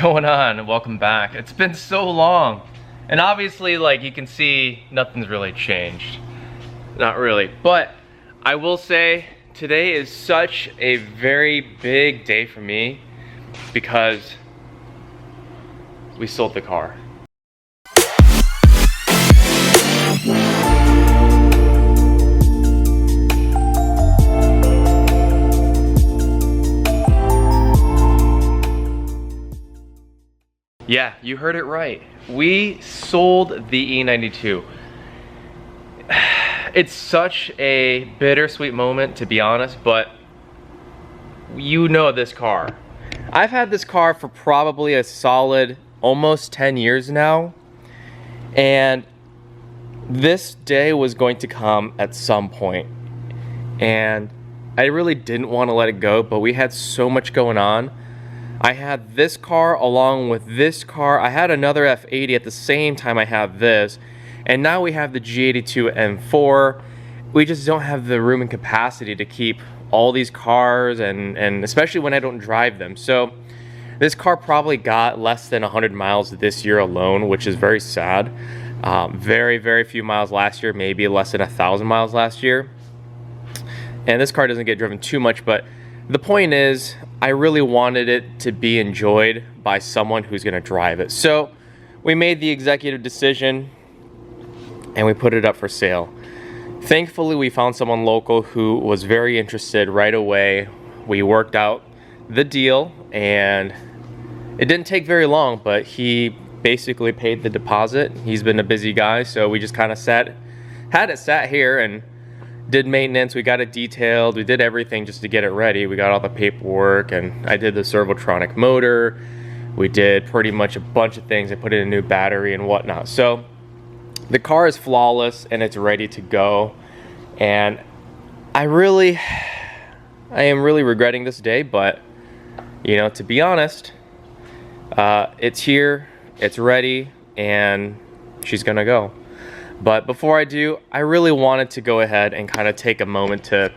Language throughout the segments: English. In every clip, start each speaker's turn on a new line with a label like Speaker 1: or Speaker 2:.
Speaker 1: going on? Welcome back. It's been so long. And obviously, like you can see, nothing's really changed. Not really. But I will say today is such a very big day for me because we sold the car. Yeah, you heard it right. We sold the E92. It's such a bittersweet moment, to be honest, but you know this car. I've had this car for probably a solid almost 10 years now, and this day was going to come at some point, and I really didn't want to let it go, but we had so much going on. I had this car along with this car. I had another F80 at the same time I had this. And now we have the G82 M4. We just don't have the room and capacity to keep all these cars, and especially when I don't drive them. So this car probably got less than 100 miles this year alone, which is very sad. Very, very few miles last year, maybe less than 1,000 miles last year. And this car doesn't get driven too much, but the point is, I really wanted it to be enjoyed by someone who's gonna drive it. So we made the executive decision and we put it up for sale. Thankfully, we found someone local who was very interested right away. We worked out the deal and it didn't take very long, but he basically paid the deposit. He's been a busy guy, so we just kind of had it sat here and did maintenance. We got it detailed. We did everything just to get it ready. We got all the paperwork, and I did the servotronic motor. We did pretty much a bunch of things. I put in a new battery and whatnot. So the car is flawless and it's ready to go. And I am really regretting this day, but you know, to be honest, it's here, it's ready, and she's gonna go. But before I do, I really wanted to go ahead and kind of take a moment to,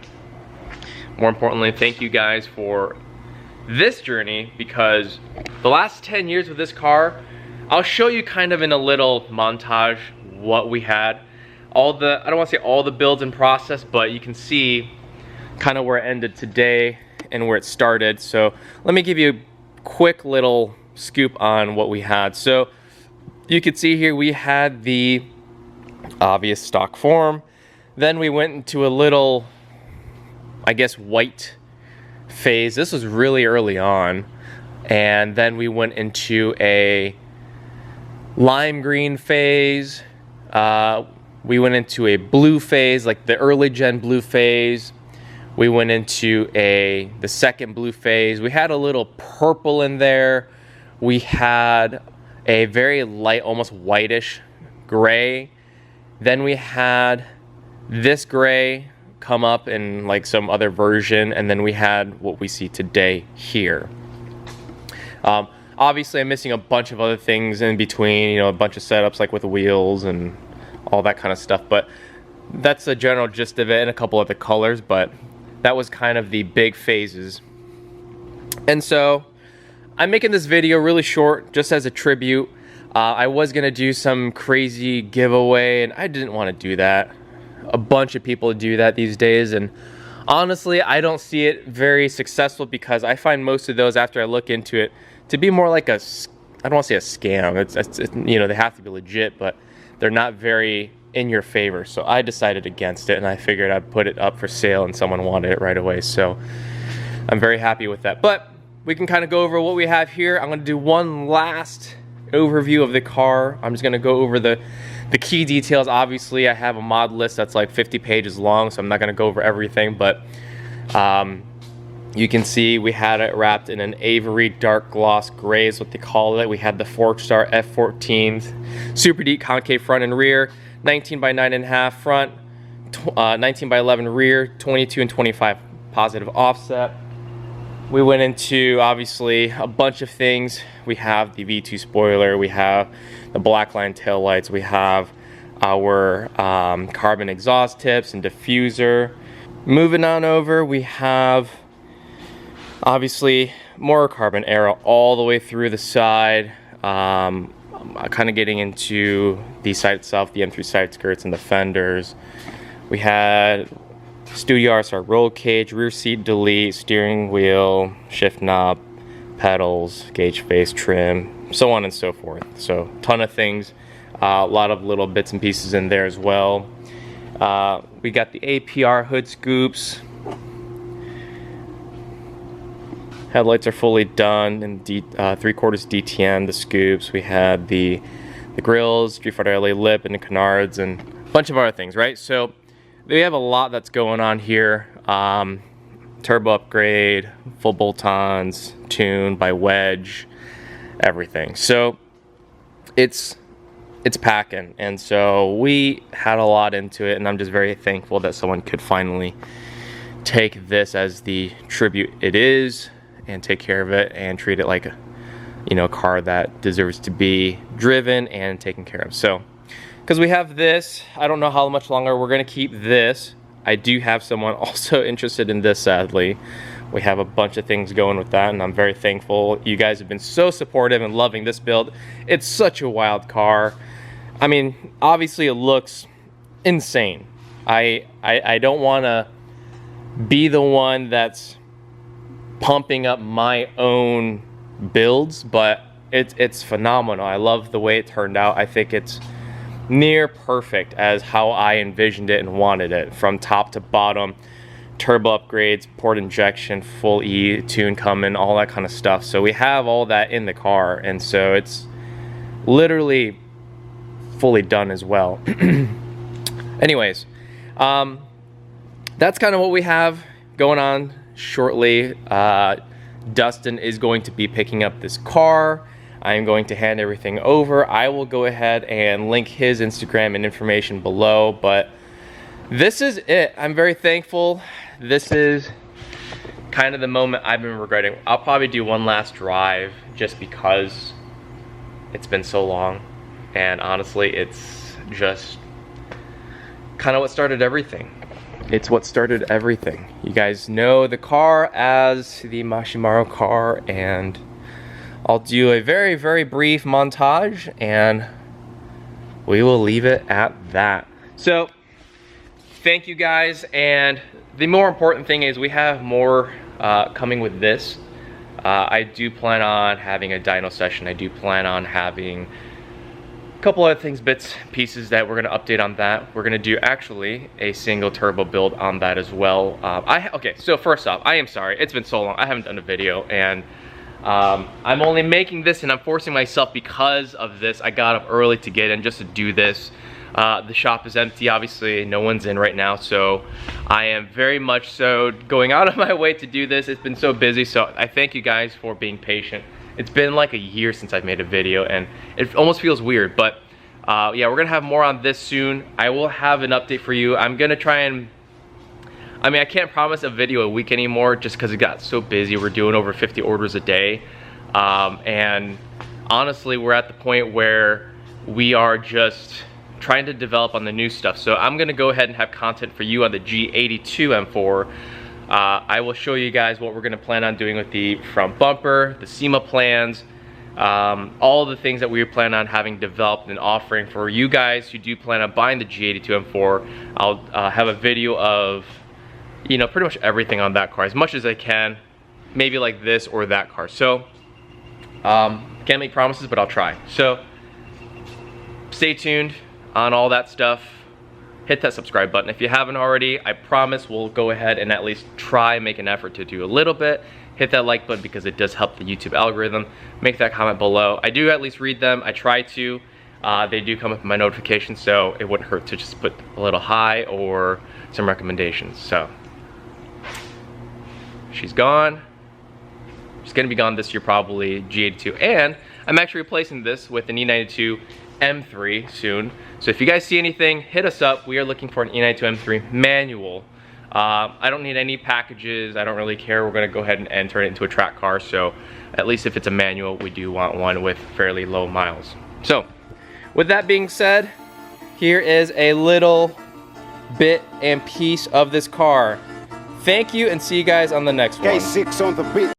Speaker 1: more importantly, thank you guys for this journey, because the last 10 years with this car, I'll show you kind of in a little montage what we had. I don't want to say all the builds in process, but you can see kind of where it ended today and where it started. So let me give you a quick little scoop on what we had. So you can see here we had the obvious stock form. Then we went into a little, I guess, white phase. This was really early on. And then we went into a lime green phase. We went into a blue phase, like the early gen blue phase. We went into the second blue phase. We had a little purple in there. We had a very light, almost whitish gray. Then we had this gray come up in like some other version, and then we had what we see today here. Obviously, I'm missing a bunch of other things in between, you know, a bunch of setups like with wheels and all that kind of stuff, but that's the general gist of it, and a couple of the colors, but that was kind of the big phases. And so I'm making this video really short, just as a tribute. I was gonna do some crazy giveaway, and I didn't want to do that. A bunch of people do that these days, and honestly, I don't see it very successful, because I find most of those, after I look into it, to be more like I don't want to say a scam. It's you know, they have to be legit, but they're not very in your favor. So I decided against it, and I figured I'd put it up for sale, and someone wanted it right away. So I'm very happy with that. But we can kind of go over what we have here. I'm going to do one last overview of the car. I'm just going to go over the key details. Obviously, I have a mod list that's like 50 pages long, so I'm not going to go over everything, but you can see we had it wrapped in an Avery dark gloss gray is what they call it. We had the Forkstar F14 super deep concave front and rear, 19 by 9.5 front, 19 by 11 rear, 22 and 25 positive offset. We went into, obviously, a bunch of things. We have the V2 spoiler, we have the black line taillights, we have our carbon exhaust tips and diffuser. Moving on over, we have, obviously, more carbon arrow all the way through the side. Kind of getting into the side itself, the M3 side skirts and the fenders. We had Studio RSR roll cage, rear seat delete, steering wheel, shift knob, pedals, gauge face, trim, so on and so forth. So ton of things, a lot of little bits and pieces in there as well. We got the APR hood scoops. Headlights are fully done in 3/4 DTM, the scoops. We had the grills, Street Fighter LA lip, and the canards, and a bunch of other things, right? So we have a lot that's going on here. Turbo upgrade, full bolt-ons, tuned by Wedge, everything. So it's packing, and so we had a lot into it, and I'm just very thankful that someone could finally take this as the tribute it is and take care of it and treat it like a, you know, car that deserves to be driven and taken care of. So because we have this, I don't know how much longer we're gonna keep this. I do have someone also interested in this, sadly. We have a bunch of things going with that, and I'm very thankful. You guys have been so supportive and loving this build. It's such a wild car. I mean, obviously it looks insane. I don't wanna be the one that's pumping up my own builds, but it's phenomenal. I love the way it turned out. I think it's near perfect as how I envisioned it and wanted it, from top to bottom. Turbo upgrades, port injection, full E tune coming, all that kind of stuff. So we have all that in the car, and so it's literally fully done as well. Anyways, that's kind of what we have going on shortly. Dustin is going to be picking up this car. I am going to hand everything over. I will go ahead and link his Instagram and information below, but this is it. I'm very thankful. This is kind of the moment I've been regretting. I'll probably do one last drive just because it's been so long, and honestly, it's just kind of what started everything. It's what started everything. You guys know the car as the Mashimaru car, and I'll do a very, very brief montage, and we will leave it at that. So, thank you guys, and the more important thing is we have more coming with this. I do plan on having a dyno session. I do plan on having couple other things, bits, pieces that we're going to update on that. We're going to do actually a single turbo build on that as well. Okay, so first off, I am sorry. It's been so long. I haven't done a video, and I'm only making this, and I'm forcing myself because of this. I got up early to get in just to do this. The shop is empty, obviously. No one's in right now, so I am very much so going out of my way to do this. It's been so busy, so I thank you guys for being patient. It's been like a year since I've made a video, and it almost feels weird, but yeah, we're gonna have more on this soon. I will have an update for you. I'm gonna try and, I mean, I can't promise a video a week anymore just because it got so busy. We're doing over 50 orders a day, and honestly, we're at the point where we are just trying to develop on the new stuff. So I'm gonna go ahead and have content for you on the G82 M4. I will show you guys what we're gonna plan on doing with the front bumper, the SEMA plans, all the things that we plan on having developed and offering for you guys who do plan on buying the G82 M4. I'll have a video of, you know, pretty much everything on that car, as much as I can, maybe like this or that car. So, can't make promises, but I'll try. So, stay tuned on all that stuff. Hit that subscribe button if you haven't already. I promise we'll go ahead and at least try and make an effort to do a little bit. Hit that like button because it does help the YouTube algorithm. Make that comment below. I do at least read them. I try to. They do come up in my notifications, so it wouldn't hurt to just put a little hi or some recommendations. So, she's gone. She's gonna be gone this year probably, G82. And I'm actually replacing this with an E92 M3 soon. So if you guys see anything, hit us up. We are looking for an E92 M3 manual. I don't need any packages. I don't really care. We're gonna go ahead and turn it into a track car. So at least if it's a manual, we do want one with fairly low miles. So with that being said, here is a little bit and piece of this car. Thank you, and see you guys on the next one.
Speaker 2: K6 on the beat.